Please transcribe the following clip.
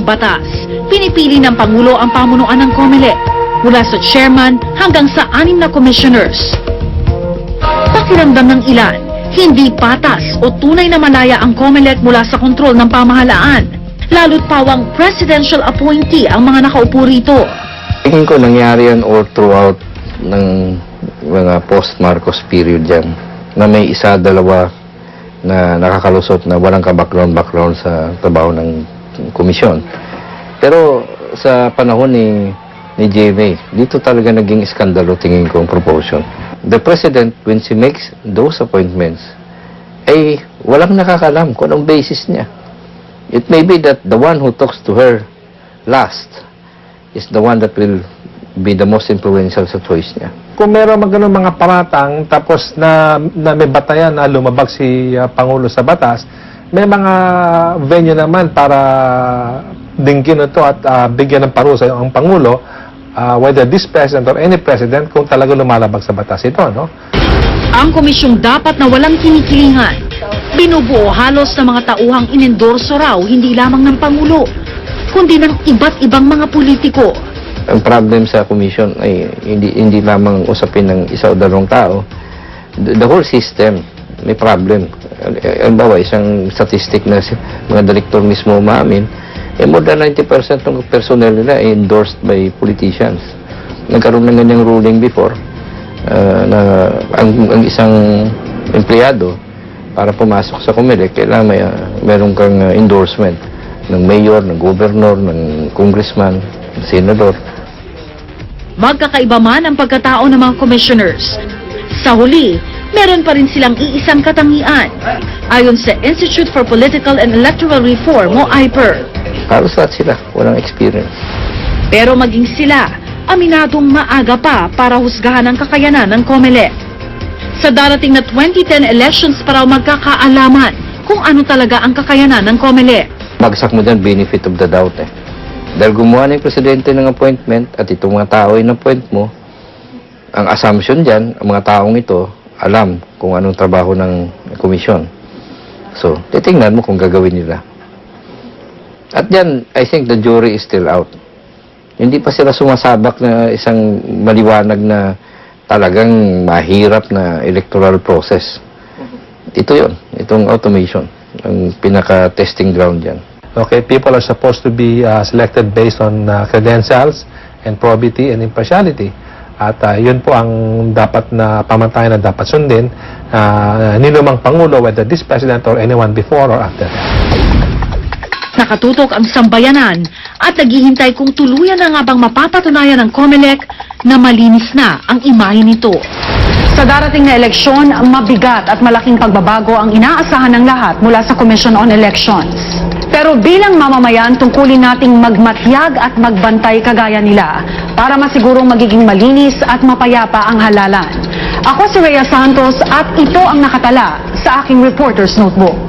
batas, pinipili ng Pangulo ang pamunuan ng COMELEC mula sa chairman hanggang sa 6 na commissioners. Pakiramdam ng ilan, hindi patas o tunay na malaya ang COMELEC mula sa kontrol ng pamahalaan, lalo't pawang presidential appointee ang mga nakaupo rito. Tingin ko nangyari yan all throughout ng mga post-Marcos period yan, na may isa, dalawa na nakakalusot na walang ka-background sa trabaho ng komisyon. Pero sa panahon ni JV, dito talaga naging iskandalo tingin ko ang proportion. The President, when she makes those appointments, ay walang nakakalam kung anong basis niya. It may be that the one who talks to her last is the one that will be the most influential sa choice niya. Kung meron mga paratang tapos na may batayan na lumabag si Pangulo sa batas, may mga venue naman para dinggin ito at bigyan ng parusa ang Pangulo, whether this president or any president, kung talaga lumalabag sa batas ito, no? Ang komisyong dapat na walang kinikilingan, binubuo halos ng mga tauhang inendorso raw hindi lamang ng Pangulo, kundi ng iba't ibang mga politiko. Ang problem sa commission ay hindi lamang usapin ng isa o dalawang tao. The whole system may problem. Halimbawa, isang statistic na mga direktor mismo umaamin, more than 90% ng personnel nila ay endorsed by politicians. Nagkaroon ng ganyang ruling before na ang isang empleyado para pumasok sa COMELEC, kailangan meron kang endorsement ng mayor, ng governor, ng congressman, senador. Magkakaiba man ang pagkatao ng mga commissioners. Sa huli, meron pa rin silang iisang katangian. Ayon sa Institute for Political and Electoral Reform o IPER. Halos lahat sila, walang experience. Pero maging sila, aminadong maaga pa para husgahan ang kakayanan ng COMELEC. Sa darating na 2010 elections para magkakaalaman kung ano talaga ang kakayanan ng COMELEC. Bagsak mo dyan, benefit of the doubt eh. Dahil gumawa na yung presidente ng appointment at itong mga tao in-appoint mo, ang assumption dyan, ang mga taong ito, alam kung anong trabaho ng komisyon. So, titingnan mo kung gagawin nila. At dyan, I think the jury is still out. Hindi pa sila sumasabak na isang maliwanag na talagang mahirap na electoral process. Ito yon, itong automation, ang pinaka-testing ground dyan. Okay, people are supposed to be selected based on credentials and probity and impartiality. At yun po ang dapat na pamantayan na dapat sundin ninumang Pangulo, whether this president or anyone before or after. Nakatutok ang sambayanan at naghihintay kung tuluyan na nga bang mapapatunayan ng COMELEC na malinis na ang imahe nito. Sa darating na eleksyon, mabigat at malaking pagbabago ang inaasahan ng lahat mula sa Commission on Elections. Pero bilang mamamayan, tungkulin nating magmatyag at magbantay kagaya nila para masigurong magiging malinis at mapayapa ang halalan. Ako si Rhea Santos at ito ang nakatala sa aking Reporter's Notebook.